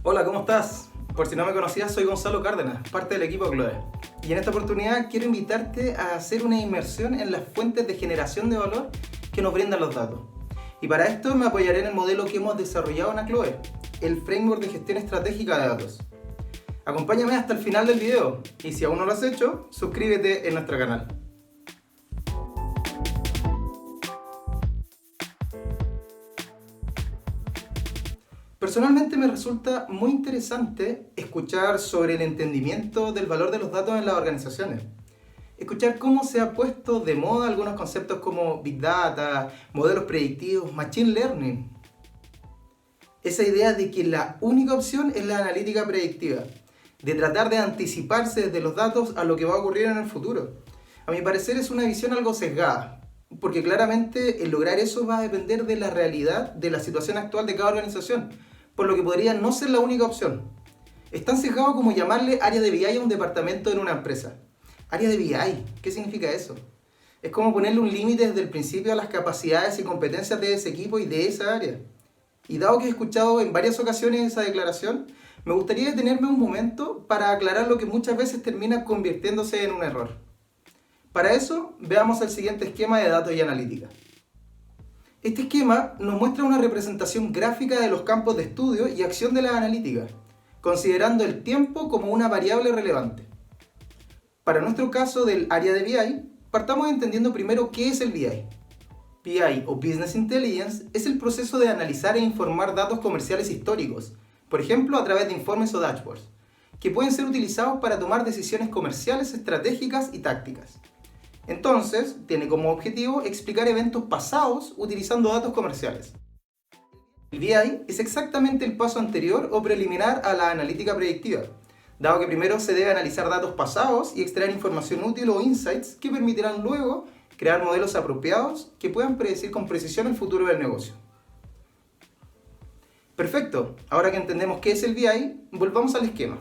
Hola, ¿cómo estás? Por si no me conocías, soy Gonzalo Cárdenas, parte del equipo Chloe. Y en esta oportunidad quiero invitarte a hacer una inmersión en las fuentes de generación de valor que nos brindan los datos. Y para esto me apoyaré en el modelo que hemos desarrollado en Chloe, el Framework de Gestión Estratégica de Datos. Acompáñame hasta el final del video y si aún no lo has hecho, suscríbete en nuestro canal. Personalmente me resulta muy interesante escuchar sobre el entendimiento del valor de los datos en las organizaciones. Escuchar cómo se ha puesto de moda algunos conceptos como Big Data, modelos predictivos, Machine Learning. Esa idea de que la única opción es la analítica predictiva, de tratar de anticiparse desde los datos a lo que va a ocurrir en el futuro. A mi parecer es una visión algo sesgada, porque claramente el lograr eso va a depender de la realidad de la situación actual de cada organización, por lo que podría no ser la única opción. Es tan sesgado como llamarle área de BI a un departamento en una empresa. Área de BI, ¿qué significa eso? Es como ponerle un límite desde el principio a las capacidades y competencias de ese equipo y de esa área. Y dado que he escuchado en varias ocasiones esa declaración, me gustaría detenerme un momento para aclarar lo que muchas veces termina convirtiéndose en un error. Para eso, veamos el siguiente esquema de datos y analítica. Este esquema nos muestra una representación gráfica de los campos de estudio y acción de la analítica, considerando el tiempo como una variable relevante. Para nuestro caso del área de BI, partamos entendiendo primero qué es el BI. BI o Business Intelligence es el proceso de analizar e informar datos comerciales históricos, por ejemplo a través de informes o dashboards, que pueden ser utilizados para tomar decisiones comerciales, estratégicas y tácticas. Entonces, tiene como objetivo explicar eventos pasados utilizando datos comerciales. El BI es exactamente el paso anterior o preliminar a la analítica predictiva, dado que primero se debe analizar datos pasados y extraer información útil o insights que permitirán luego crear modelos apropiados que puedan predecir con precisión el futuro del negocio. Perfecto, ahora que entendemos qué es el BI, volvamos al esquema.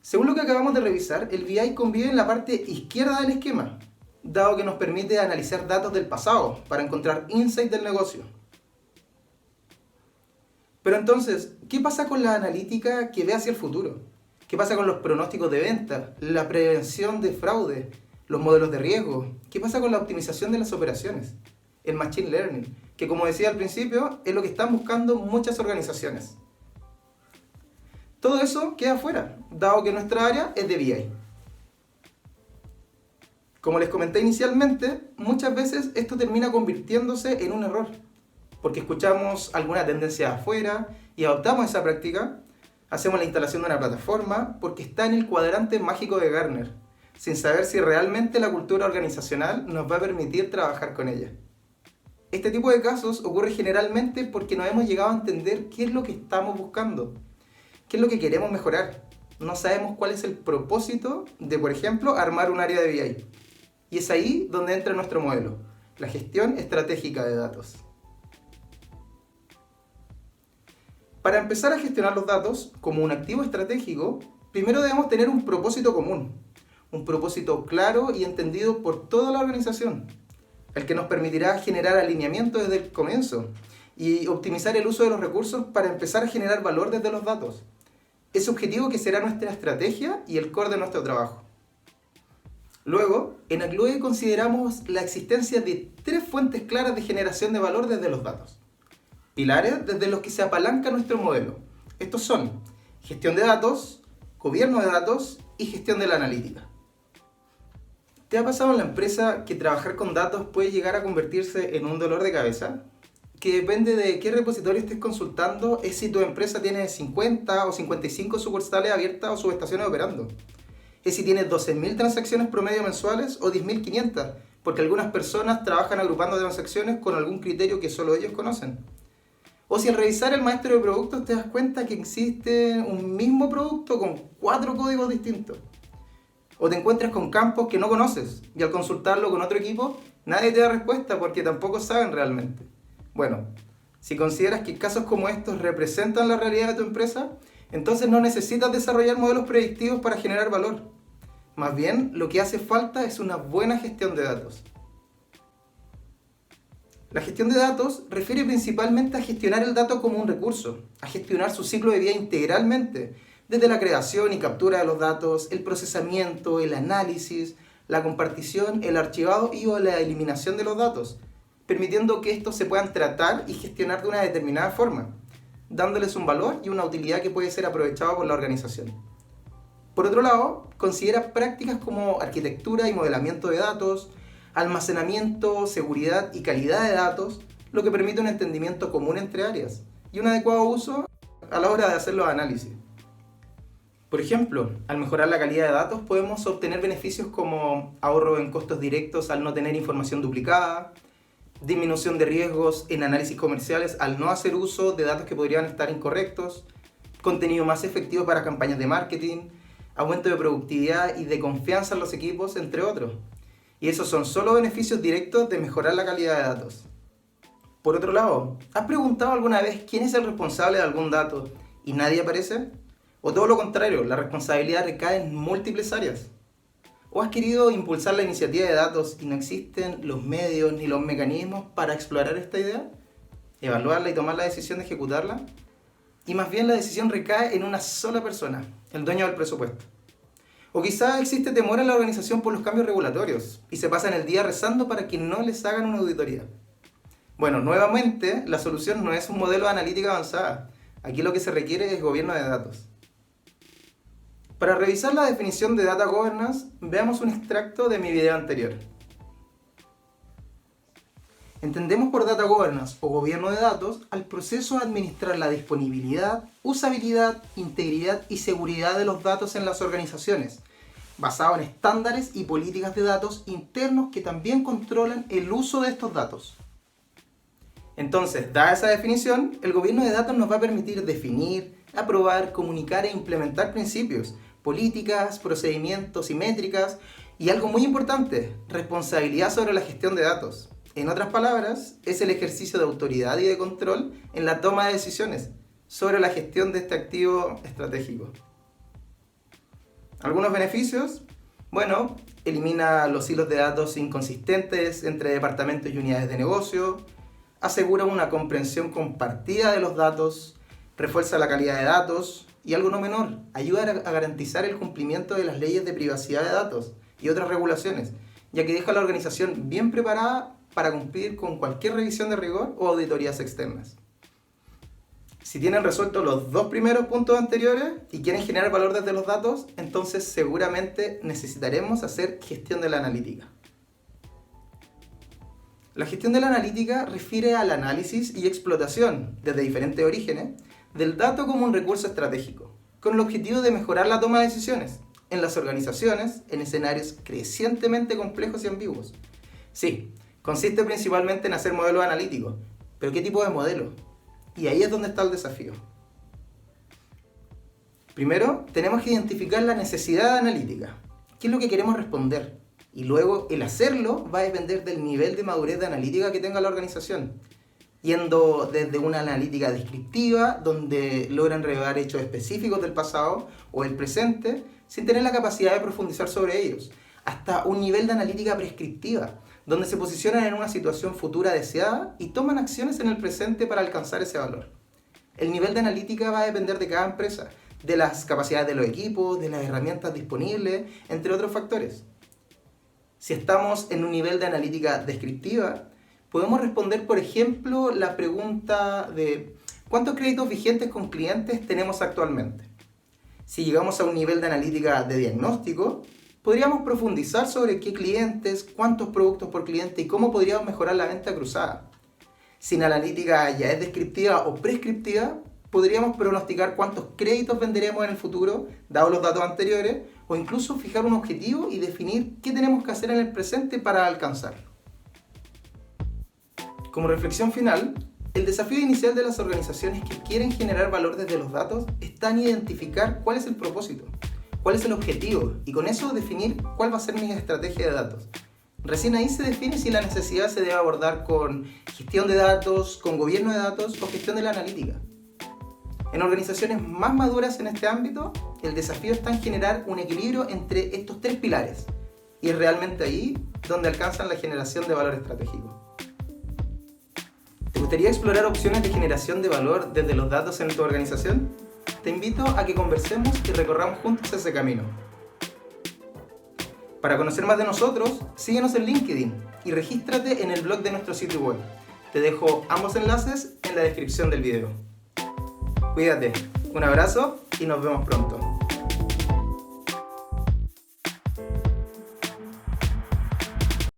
Según lo que acabamos de revisar, el BI convive en la parte izquierda del esquema, dado que nos permite analizar datos del pasado para encontrar insights del negocio. Pero entonces, ¿qué pasa con la analítica que ve hacia el futuro? ¿Qué pasa con los pronósticos de venta, la prevención de fraude, los modelos de riesgo? ¿Qué pasa con la optimización de las operaciones? El Machine Learning, que como decía al principio, es lo que están buscando muchas organizaciones. Todo eso queda afuera, dado que nuestra área es de BI. Como les comenté inicialmente, muchas veces esto termina convirtiéndose en un error, porque escuchamos alguna tendencia afuera y adoptamos esa práctica, hacemos la instalación de una plataforma porque está en el cuadrante mágico de Gartner, sin saber si realmente la cultura organizacional nos va a permitir trabajar con ella. Este tipo de casos ocurre generalmente porque no hemos llegado a entender qué es lo que estamos buscando. ¿Qué es lo que queremos mejorar? No sabemos cuál es el propósito de, por ejemplo, armar un área de BI. Y es ahí donde entra nuestro modelo, la gestión estratégica de datos. Para empezar a gestionar los datos como un activo estratégico, primero debemos tener un propósito común, un propósito claro y entendido por toda la organización, el que nos permitirá generar alineamiento desde el comienzo y optimizar el uso de los recursos para empezar a generar valor desde los datos. Ese objetivo que será nuestra estrategia y el core de nuestro trabajo. Luego, en Chloe consideramos la existencia de 3 fuentes claras de generación de valor desde los datos. Pilares desde los que se apalanca nuestro modelo. Estos son gestión de datos, gobierno de datos y gestión de la analítica. ¿Te ha pasado en la empresa que trabajar con datos puede llegar a convertirse en un dolor de cabeza? Que depende de qué repositorio estés consultando, es si tu empresa tiene 50 o 55 sucursales abiertas o subestaciones operando. Es si tienes 12.000 transacciones promedio mensuales o 10.500, porque algunas personas trabajan agrupando transacciones con algún criterio que solo ellos conocen. O si al revisar el maestro de productos te das cuenta que existe un mismo producto con 4 códigos distintos. O te encuentras con campos que no conoces y al consultarlo con otro equipo nadie te da respuesta porque tampoco saben realmente. Bueno, si consideras que casos como estos representan la realidad de tu empresa, entonces no necesitas desarrollar modelos predictivos para generar valor. Más bien, lo que hace falta es una buena gestión de datos. La gestión de datos refiere principalmente a gestionar el dato como un recurso, a gestionar su ciclo de vida integralmente, desde la creación y captura de los datos, el procesamiento, el análisis, la compartición, el archivado y o la eliminación de los datos, permitiendo que estos se puedan tratar y gestionar de una determinada forma, dándoles un valor y una utilidad que puede ser aprovechado por la organización. Por otro lado, considera prácticas como arquitectura y modelamiento de datos, almacenamiento, seguridad y calidad de datos, lo que permite un entendimiento común entre áreas y un adecuado uso a la hora de hacer los análisis. Por ejemplo, al mejorar la calidad de datos podemos obtener beneficios como ahorro en costos directos al no tener información duplicada, disminución de riesgos en análisis comerciales al no hacer uso de datos que podrían estar incorrectos, contenido más efectivo para campañas de marketing, aumento de productividad y de confianza en los equipos, entre otros. Y esos son solo beneficios directos de mejorar la calidad de datos. Por otro lado, ¿has preguntado alguna vez quién es el responsable de algún dato y nadie aparece? ¿O todo lo contrario, la responsabilidad recae en múltiples áreas? ¿O has querido impulsar la iniciativa de datos y no existen los medios ni los mecanismos para explorar esta idea? ¿Evaluarla y tomar la decisión de ejecutarla? Y más bien la decisión recae en una sola persona, el dueño del presupuesto. O quizá existe temor en la organización por los cambios regulatorios y se pasan el día rezando para que no les hagan una auditoría. Bueno, nuevamente, la solución no es un modelo de analítica avanzada. Aquí lo que se requiere es gobierno de datos. Para revisar la definición de Data Governance, veamos un extracto de mi video anterior. Entendemos por Data Governance o gobierno de datos al proceso de administrar la disponibilidad, usabilidad, integridad y seguridad de los datos en las organizaciones, basado en estándares y políticas de datos internos que también controlan el uso de estos datos. Entonces, dada esa definición, el gobierno de datos nos va a permitir definir, aprobar, comunicar e implementar principios, políticas, procedimientos y métricas, y algo muy importante, responsabilidad sobre la gestión de datos. En otras palabras, es el ejercicio de autoridad y de control en la toma de decisiones sobre la gestión de este activo estratégico. ¿Algunos beneficios? Bueno, elimina los hilos de datos inconsistentes entre departamentos y unidades de negocio, asegura una comprensión compartida de los datos, refuerza la calidad de datos y, algo no menor, ayuda a garantizar el cumplimiento de las leyes de privacidad de datos y otras regulaciones, ya que deja a la organización bien preparada para cumplir con cualquier revisión de rigor o auditorías externas. Si tienen resueltos los dos primeros puntos anteriores y quieren generar valor desde los datos, entonces seguramente necesitaremos hacer gestión de la analítica. La gestión de la analítica refiere al análisis y explotación, desde diferentes orígenes, del dato como un recurso estratégico, con el objetivo de mejorar la toma de decisiones en las organizaciones en escenarios crecientemente complejos y ambiguos. Sí, consiste principalmente en hacer modelos analíticos, pero ¿qué tipo de modelo? Y ahí es donde está el desafío. Primero, tenemos que identificar la necesidad analítica. ¿Qué es lo que queremos responder? Y luego, el hacerlo va a depender del nivel de madurez de analítica que tenga la organización. Yendo desde una analítica descriptiva, donde logran revelar hechos específicos del pasado o el presente, sin tener la capacidad de profundizar sobre ellos, hasta un nivel de analítica prescriptiva, donde se posicionan en una situación futura deseada y toman acciones en el presente para alcanzar ese valor. El nivel de analítica va a depender de cada empresa, de las capacidades de los equipos, de las herramientas disponibles, entre otros factores. Si estamos en un nivel de analítica descriptiva, podemos responder, por ejemplo, la pregunta de ¿cuántos créditos vigentes con clientes tenemos actualmente? Si llegamos a un nivel de analítica de diagnóstico, podríamos profundizar sobre qué clientes, cuántos productos por cliente y cómo podríamos mejorar la venta cruzada. Si la analítica ya es descriptiva o prescriptiva, podríamos pronosticar cuántos créditos venderemos en el futuro, dados los datos anteriores, o incluso fijar un objetivo y definir qué tenemos que hacer en el presente para alcanzarlo. Como reflexión final, el desafío inicial de las organizaciones que quieren generar valor desde los datos está en identificar cuál es el propósito, cuál es el objetivo y con eso definir cuál va a ser mi estrategia de datos. Recién ahí se define si la necesidad se debe abordar con gestión de datos, con gobierno de datos o gestión de la analítica. En organizaciones más maduras en este ámbito, el desafío está en generar un equilibrio entre estos tres pilares y es realmente ahí donde alcanzan la generación de valor estratégico. gustaría explorar opciones de generación de valor desde los datos en tu organización? Te invito a que conversemos y recorramos juntos ese camino. Para conocer más de nosotros, síguenos en LinkedIn y regístrate en el blog de nuestro sitio web. Te dejo ambos enlaces en la descripción del video. Cuídate, un abrazo y nos vemos pronto.